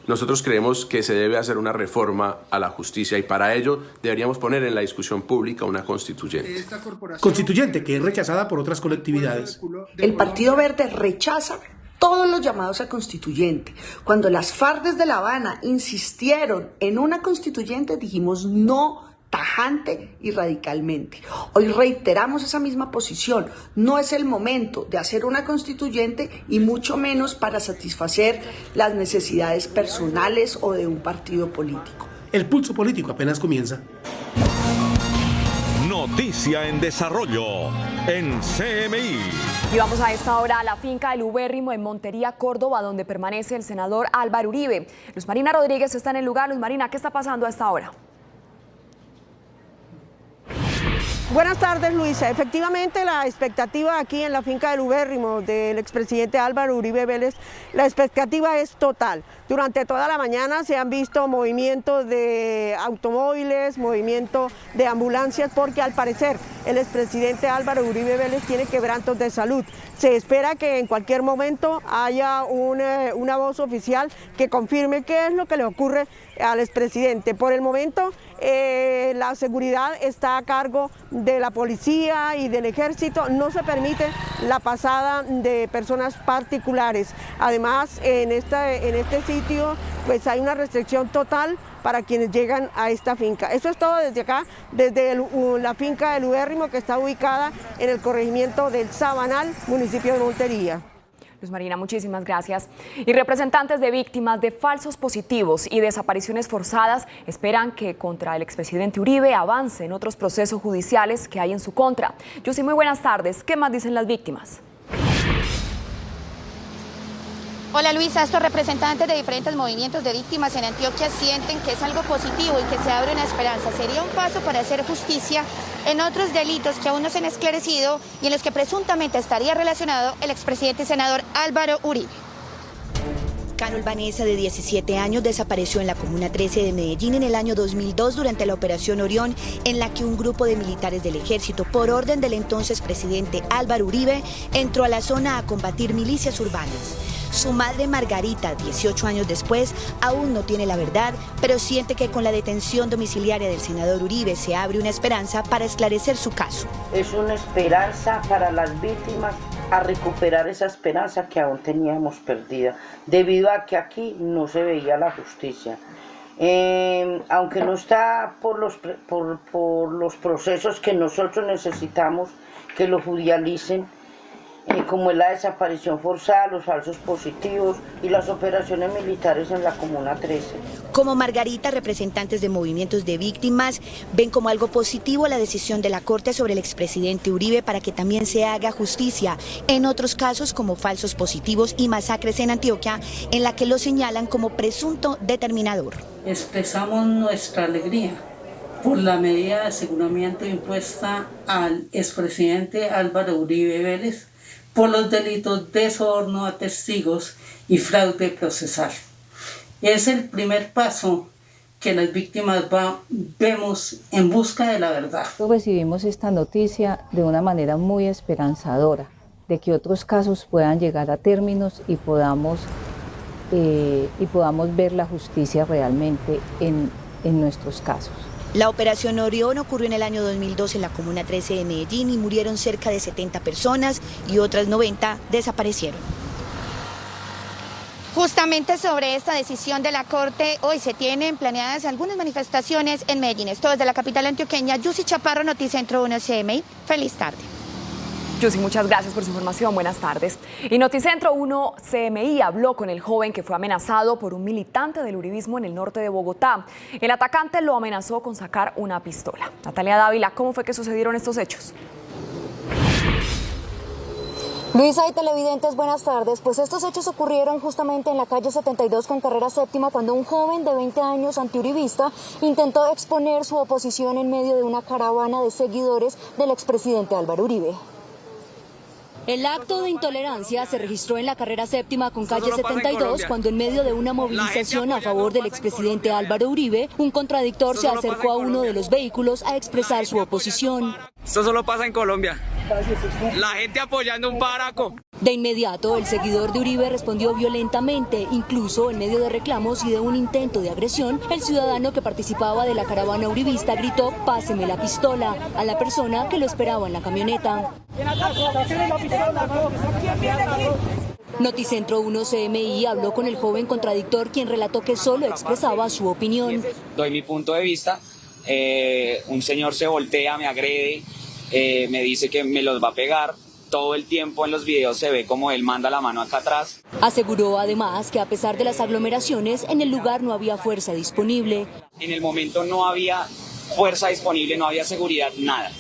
nosotros creemos que se debe hacer una reforma a la justicia y para ello deberíamos poner en la discusión pública una constituyente. Constituyente que es rechazada por otras colectividades. El Partido Verde rechaza todos los llamados a constituyente. Cuando las FARC desde La Habana insistieron en una constituyente, dijimos no, tajante y radicalmente. Hoy reiteramos esa misma posición. No es el momento de hacer una constituyente y mucho menos para satisfacer las necesidades personales o de un partido político. El pulso político apenas comienza. Noticia en desarrollo en CMI. Y vamos a esta hora a la finca El Ubérrimo en Montería, Córdoba, donde permanece el senador Álvaro Uribe. Luz Marina Rodríguez está en el lugar. Luz Marina, ¿qué está pasando a esta hora? Buenas tardes, Luisa. Efectivamente, la expectativa aquí en la finca del Ubérrimo del expresidente Álvaro Uribe Vélez, la expectativa es total. Durante toda la mañana se han visto movimientos de automóviles, movimiento de ambulancias, porque al parecer el expresidente Álvaro Uribe Vélez tiene quebrantos de salud. Se espera que en cualquier momento haya una voz oficial que confirme qué es lo que le ocurre al expresidente. Por el momento, la seguridad está a cargo de la policía y del ejército. No se permite la pasada de personas particulares. Además, en este sitio pues hay una restricción total para quienes llegan a esta finca. Eso es todo desde acá, desde la finca del Ubérrimo, que está ubicada en el corregimiento del Sabanal, municipio de Montería. Luz Marina, muchísimas gracias. Y representantes de víctimas de falsos positivos y desapariciones forzadas esperan que contra el expresidente Uribe avancen otros procesos judiciales que hay en su contra. Yossi, muy buenas tardes. ¿Qué más dicen las víctimas? Hola Luisa, estos representantes de diferentes movimientos de víctimas en Antioquia sienten que es algo positivo y que se abre una esperanza. Sería un paso para hacer justicia en otros delitos que aún no se han esclarecido y en los que presuntamente estaría relacionado el expresidente y senador Álvaro Uribe. Carol Vanessa, de 17 años, desapareció en la Comuna 13 de Medellín en el año 2002 durante la Operación Orión, en la que un grupo de militares del ejército, por orden del entonces presidente Álvaro Uribe, entró a la zona a combatir milicias urbanas. Su madre Margarita, 18 años después, aún no tiene la verdad, pero siente que con la detención domiciliaria del senador Uribe se abre una esperanza para esclarecer su caso. Es una esperanza para las víctimas a recuperar esa esperanza que aún teníamos perdida, debido a que aquí no se veía la justicia. Aunque no está por los procesos que nosotros necesitamos que lo judicialicen, como es la desaparición forzada, los falsos positivos y las operaciones militares en la Comuna 13. Como Margarita, representantes de movimientos de víctimas ven como algo positivo la decisión de la Corte sobre el expresidente Uribe para que también se haga justicia en otros casos como falsos positivos y masacres en Antioquia, en la que lo señalan como presunto determinador. Expresamos nuestra alegría por la medida de aseguramiento impuesta al expresidente Álvaro Uribe Vélez, por los delitos de soborno a testigos y fraude procesal. Es el primer paso que las víctimas vemos en busca de la verdad. Recibimos esta noticia de una manera muy esperanzadora, de que otros casos puedan llegar a términos y podamos ver la justicia realmente en nuestros casos. La operación Orión ocurrió en el año 2002 en la Comuna 13 de Medellín y murieron cerca de 70 personas y otras 90 desaparecieron. Justamente sobre esta decisión de la Corte, hoy se tienen planeadas algunas manifestaciones en Medellín. Esto desde la capital antioqueña. Yussi Chaparro, Noticentro 1 CMI. Feliz tarde. Yussi, muchas gracias por su información. Buenas tardes. Y Noticentro 1 CMI habló con el joven que fue amenazado por un militante del uribismo en el norte de Bogotá. El atacante lo amenazó con sacar una pistola. Natalia Dávila, ¿cómo fue que sucedieron estos hechos? Luisa y televidentes, buenas tardes. Pues estos hechos ocurrieron justamente en la calle 72 con carrera séptima cuando un joven de 20 años antiuribista intentó exponer su oposición en medio de una caravana de seguidores del expresidente Álvaro Uribe. El acto de intolerancia se registró en la carrera séptima con calle 72 cuando en medio de una movilización a favor del expresidente Álvaro Uribe, un contradictor se acercó a uno de los vehículos a expresar su oposición. Esto solo pasa en Colombia. La gente apoyando un baraco. De inmediato, el seguidor de Uribe respondió violentamente, incluso en medio de reclamos y de un intento de agresión, el ciudadano que participaba de la caravana uribista gritó «Páseme la pistola» a la persona que lo esperaba en la camioneta. Noticentro 1 CMI habló con el joven contradictor, quien relató que solo expresaba su opinión. Doy mi punto de vista, un señor se voltea, me agrede, me dice que me los va a pegar. Todo el tiempo en los videos se ve como él manda la mano acá atrás. Aseguró además que a pesar de las aglomeraciones, en el lugar no había fuerza disponible. En el momento no había fuerza disponible, no había seguridad, nada.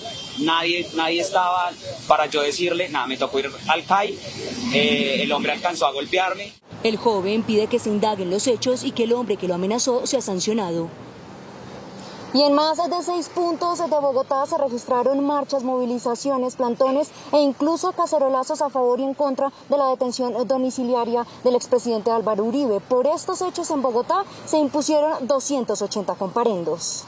Nadie estaba para yo decirle, nada, me tocó ir al CAI, el hombre alcanzó a golpearme. El joven pide que se indaguen los hechos y que el hombre que lo amenazó sea sancionado. Y en más de 6 puntos de Bogotá se registraron marchas, movilizaciones, plantones e incluso cacerolazos a favor y en contra de la detención domiciliaria del expresidente Álvaro Uribe. Por estos hechos en Bogotá se impusieron 280 comparendos.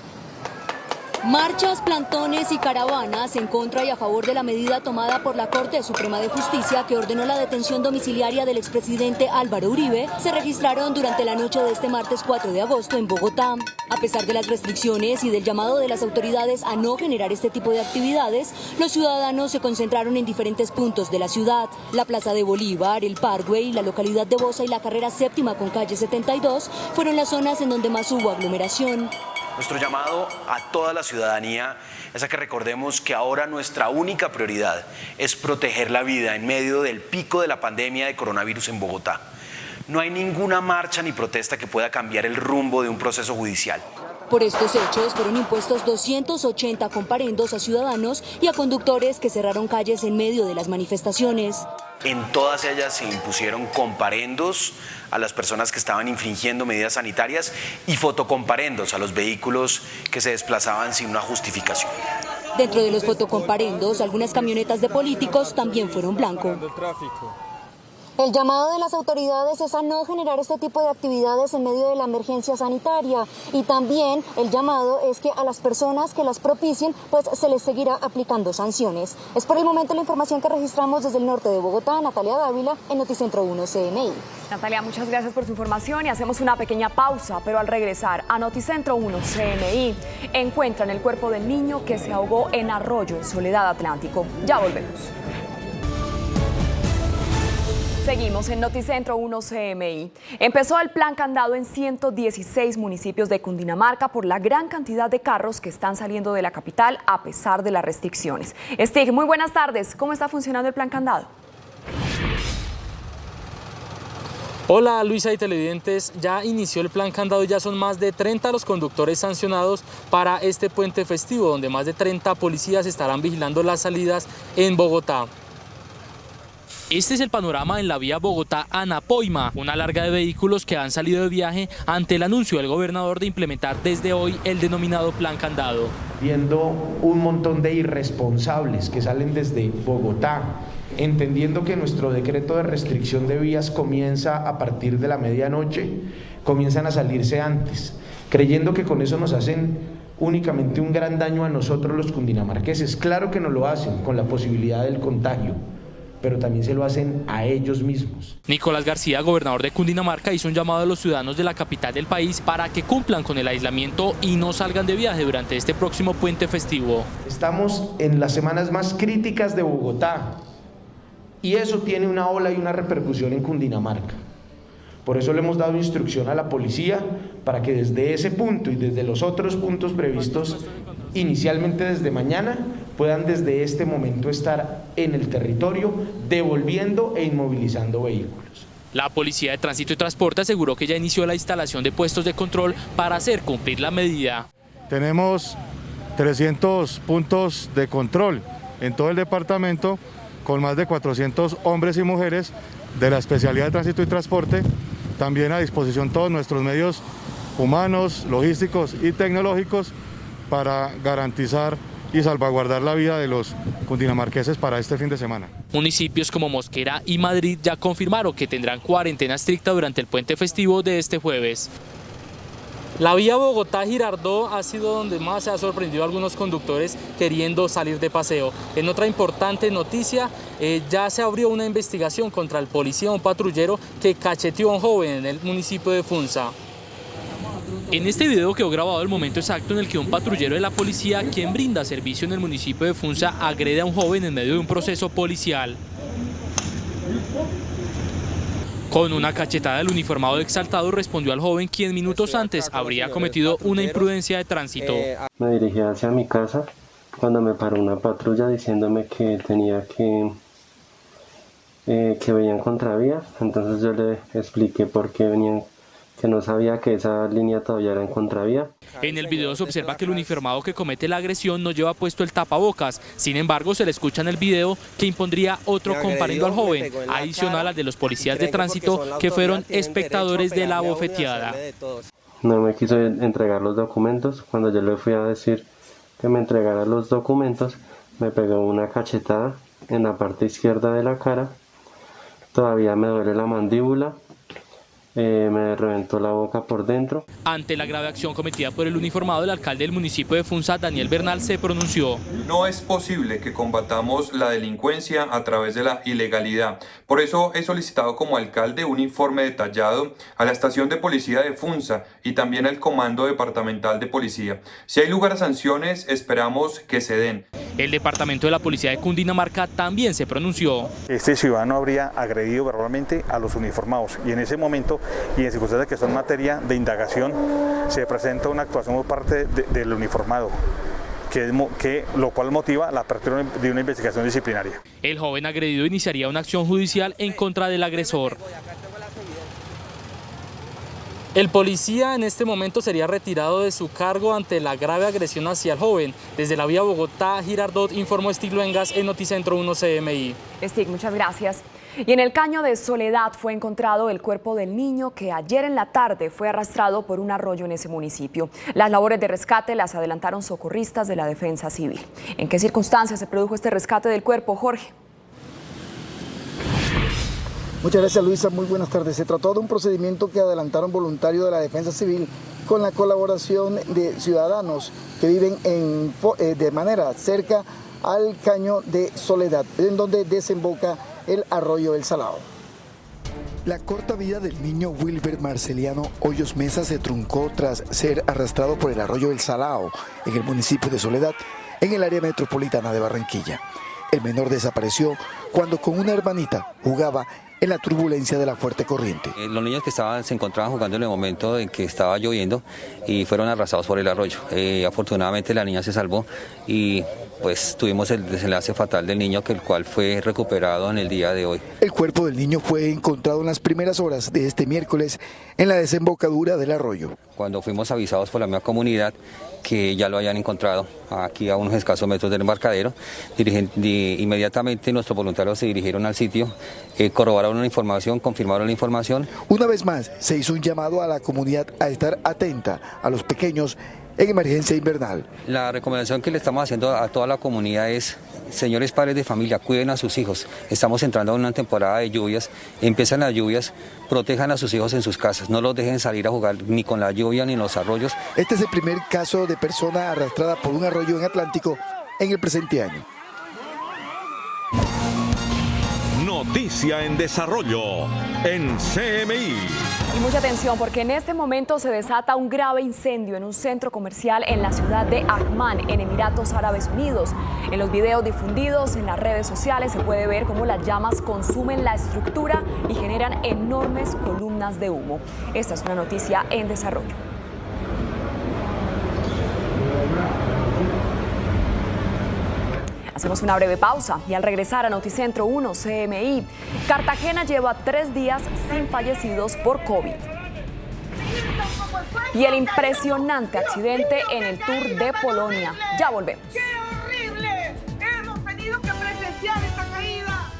Marchas, plantones y caravanas en contra y a favor de la medida tomada por la Corte Suprema de Justicia que ordenó la detención domiciliaria del expresidente Álvaro Uribe se registraron durante la noche de este martes 4 de agosto en Bogotá. A pesar de las restricciones y del llamado de las autoridades a no generar este tipo de actividades, los ciudadanos se concentraron en diferentes puntos de la ciudad. La Plaza de Bolívar, el Parkway, la localidad de Bosa y la carrera séptima con calle 72 fueron las zonas en donde más hubo aglomeración. Nuestro llamado a toda la ciudadanía es a que recordemos que ahora nuestra única prioridad es proteger la vida en medio del pico de la pandemia de coronavirus en Bogotá. No hay ninguna marcha ni protesta que pueda cambiar el rumbo de un proceso judicial. Por estos hechos fueron impuestos 280 comparendos a ciudadanos y a conductores que cerraron calles en medio de las manifestaciones. En todas ellas se impusieron comparendos a las personas que estaban infringiendo medidas sanitarias y fotocomparendos a los vehículos que se desplazaban sin una justificación. Dentro de los fotocomparendos, algunas camionetas de políticos también fueron blanco. El llamado de las autoridades es a no generar este tipo de actividades en medio de la emergencia sanitaria y también el llamado es que a las personas que las propicien pues se les seguirá aplicando sanciones. Es por el momento la información que registramos desde el norte de Bogotá. Natalia Dávila en Noticentro 1 CMI. Natalia, muchas gracias por su información y hacemos una pequeña pausa, pero al regresar a Noticentro 1 CMI encuentran el cuerpo del niño que se ahogó en Arroyo, en Soledad Atlántico. Ya volvemos. Seguimos en Noticentro 1 CMI. Empezó el plan candado en 116 municipios de Cundinamarca por la gran cantidad de carros que están saliendo de la capital a pesar de las restricciones. Stig, muy buenas tardes. ¿Cómo está funcionando el plan candado? Hola Luisa y televidentes, ya inició el plan candado y ya son más de 30 los conductores sancionados para este puente festivo, donde más de 30 policías estarán vigilando las salidas en Bogotá. Este es el panorama en la vía Bogotá-Anapoima, una larga de vehículos que han salido de viaje ante el anuncio del gobernador de implementar desde hoy el denominado Plan Candado. Viendo un montón de irresponsables que salen desde Bogotá, entendiendo que nuestro decreto de restricción de vías comienza a partir de la medianoche, comienzan a salirse antes, creyendo que con eso nos hacen únicamente un gran daño a nosotros los cundinamarqueses. Claro que nos lo hacen con la posibilidad del contagio, pero también se lo hacen a ellos mismos. Nicolás García, gobernador de Cundinamarca, hizo un llamado a los ciudadanos de la capital del país para que cumplan con el aislamiento y no salgan de viaje durante este próximo puente festivo. Estamos en las semanas más críticas de Bogotá y eso tiene una ola y una repercusión en Cundinamarca. Por eso le hemos dado instrucción a la policía para que desde ese punto y desde los otros puntos previstos inicialmente desde mañana puedan desde este momento estar en el territorio devolviendo e inmovilizando vehículos. La Policía de Tránsito y Transporte aseguró que ya inició la instalación de puestos de control para hacer cumplir la medida. Tenemos 300 puntos de control en todo el departamento con más de 400 hombres y mujeres de la especialidad de Tránsito y Transporte, también a disposición todos nuestros medios humanos, logísticos y tecnológicos para garantizar y salvaguardar la vida de los cundinamarqueses para este fin de semana. Municipios como Mosquera y Madrid ya confirmaron que tendrán cuarentena estricta durante el puente festivo de este jueves. La vía Bogotá-Girardot ha sido donde más se ha sorprendido a algunos conductores queriendo salir de paseo. En otra importante noticia, ya se abrió una investigación contra el policía, un patrullero que cacheteó a un joven en el municipio de Funza. En este video quedó grabado el momento exacto en el que un patrullero de la policía, quien brinda servicio en el municipio de Funza, agrede a un joven en medio de un proceso policial. Con una cachetada, el uniformado exaltado respondió al joven, quien minutos antes habría cometido una imprudencia de tránsito. Me dirigí hacia mi casa cuando me paró una patrulla diciéndome que tenía que venían contravía. Entonces yo le expliqué por qué venían, que no sabía que esa línea todavía era en contravía. En el video se observa que el uniformado que comete la agresión no lleva puesto el tapabocas. Sin embargo, se le escucha en el video que impondría otro comparendo al joven, adicional al de los policías de tránsito que fueron espectadores de la bofeteada. No me quiso entregar los documentos. Cuando yo le fui a decir que me entregara los documentos, me pegó una cachetada en la parte izquierda de la cara. Todavía me duele la mandíbula. Me reventó la boca por dentro. Ante la grave acción cometida por el uniformado, el alcalde del municipio de Funza, Daniel Bernal, se pronunció. No es posible que combatamos la delincuencia a través de la ilegalidad. Por eso he solicitado como alcalde un informe detallado a la estación de policía de Funza y también al comando departamental de policía. Si hay lugar a sanciones, esperamos que se den. El departamento de la policía de Cundinamarca también se pronunció. Este ciudadano habría agredido verbalmente a los uniformados y en ese momento y en circunstancias que son materia de indagación se presenta una actuación por parte del uniformado, lo cual motiva la apertura de una investigación disciplinaria. El joven agredido iniciaría una acción judicial en contra del agresor. El policía en este momento sería retirado de su cargo ante la grave agresión hacia el joven. Desde la vía Bogotá-Girardot informó Stig Luengas en Noticentro 1 CMI. Stig, muchas gracias. Y en el Caño de Soledad fue encontrado el cuerpo del niño que ayer en la tarde fue arrastrado por un arroyo en ese municipio. Las labores de rescate las adelantaron socorristas de la Defensa Civil. ¿En qué circunstancias se produjo este rescate del cuerpo, Jorge? Muchas gracias, Luisa. Muy buenas tardes. Se trató de un procedimiento que adelantaron voluntarios de la Defensa Civil con la colaboración de ciudadanos que viven de manera cerca al Caño de Soledad, en donde desemboca el arroyo El Salao. La corta vida del niño Wilber Marceliano Hoyos Mesa se truncó tras ser arrastrado por el arroyo El Salao en el municipio de Soledad, en el área metropolitana de Barranquilla. El menor desapareció cuando con una hermanita jugaba en la turbulencia de la fuerte corriente. Los niños que se encontraban jugando en el momento en que estaba lloviendo y fueron arrasados por el arroyo. Afortunadamente la niña se salvó y pues tuvimos el desenlace fatal del niño, el cual fue recuperado en el día de hoy. El cuerpo del niño fue encontrado en las primeras horas de este miércoles en la desembocadura del arroyo. Cuando fuimos avisados por la misma comunidad que ya lo hayan encontrado aquí a unos escasos metros del embarcadero, inmediatamente nuestros voluntarios voluntarios se dirigieron al sitio, corroboraron la información, confirmaron la información. Una vez más, se hizo un llamado a la comunidad a estar atenta a los pequeños en emergencia invernal. La recomendación que le estamos haciendo a toda la comunidad es: señores padres de familia, cuiden a sus hijos. Estamos entrando a una temporada de lluvias, empiezan las lluvias, protejan a sus hijos en sus casas, no los dejen salir a jugar ni con la lluvia ni en los arroyos. Este es el primer caso de persona arrastrada por un arroyo en Atlántico en el presente año. Noticia en desarrollo en CMI. Y mucha atención porque en este momento se desata un grave incendio en un centro comercial en la ciudad de Amman, en Emiratos Árabes Unidos. En los videos difundidos en las redes sociales se puede ver cómo las llamas consumen la estructura y generan enormes columnas de humo. Esta es una noticia en desarrollo. Hacemos una breve pausa y al regresar a Noticentro 1 CMI, Cartagena lleva 3 días sin fallecidos por COVID. Y el impresionante accidente en el Tour de Polonia. Ya volvemos. ¡Qué horrible! Hemos tenido que presenciar esta caída.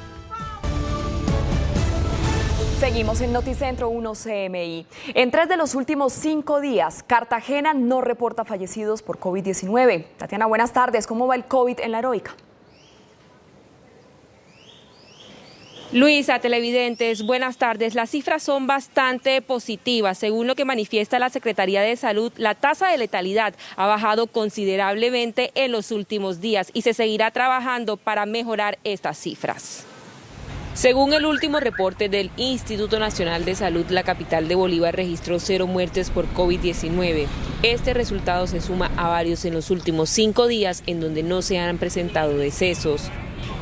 Seguimos en Noticentro 1 CMI. En 3 de los últimos 5 días, Cartagena no reporta fallecidos por COVID-19. Tatiana, buenas tardes. ¿Cómo va el COVID en La Heroica? Luisa, televidentes, buenas tardes. Las cifras son bastante positivas. Según lo que manifiesta la Secretaría de Salud, la tasa de letalidad ha bajado considerablemente en los últimos días y se seguirá trabajando para mejorar estas cifras. Según el último reporte del Instituto Nacional de Salud, la capital de Bolívar registró 0 muertes por COVID-19. Este resultado se suma a varios en los últimos 5 días en donde no se han presentado decesos.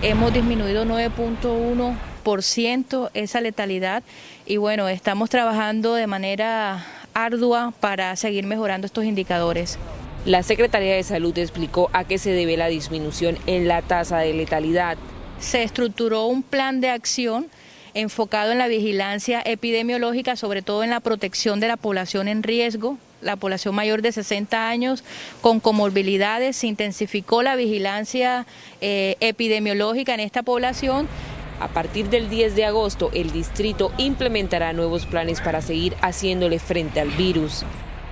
Hemos disminuido 9.1% esa letalidad y bueno, estamos trabajando de manera ardua para seguir mejorando estos indicadores. La Secretaría de Salud explicó a qué se debe la disminución en la tasa de letalidad. Se estructuró un plan de acción enfocado en la vigilancia epidemiológica, sobre todo en la protección de la población en riesgo, la población mayor de 60 años con comorbilidades. Se intensificó la vigilancia epidemiológica en esta población. A partir del 10 de agosto, el distrito implementará nuevos planes para seguir haciéndole frente al virus.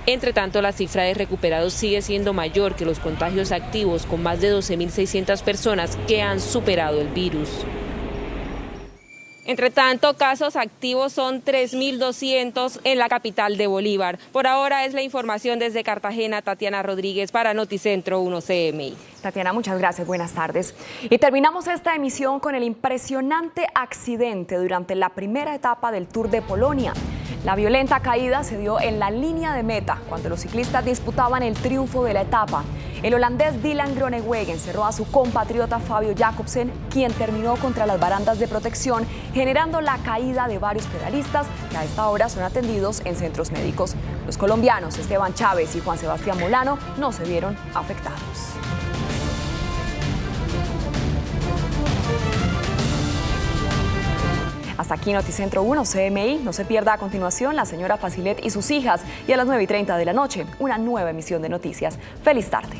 Entre tanto, la cifra de recuperados sigue siendo mayor que los contagios activos, con más de 12.600 personas que han superado el virus. Entre tanto, casos activos son 3.200 en la capital de Bolívar. Por ahora es la información desde Cartagena. Tatiana Rodríguez para Noticentro 1 CMI. Tatiana, muchas gracias, buenas tardes. Y terminamos esta emisión con el impresionante accidente durante la primera etapa del Tour de Polonia. La violenta caída se dio en la línea de meta cuando los ciclistas disputaban el triunfo de la etapa. El holandés Dylan Groenewegen cerró a su compatriota Fabio Jacobsen, quien terminó contra las barandas de protección, generando la caída de varios pedalistas que a esta hora son atendidos en centros médicos. Los colombianos Esteban Chávez y Juan Sebastián Molano no se vieron afectados. Hasta aquí Noticentro 1 CMI. No se pierda a continuación La Señora Facilet y sus hijas y a las 9:30 de la noche, una nueva emisión de noticias. ¡Feliz tarde!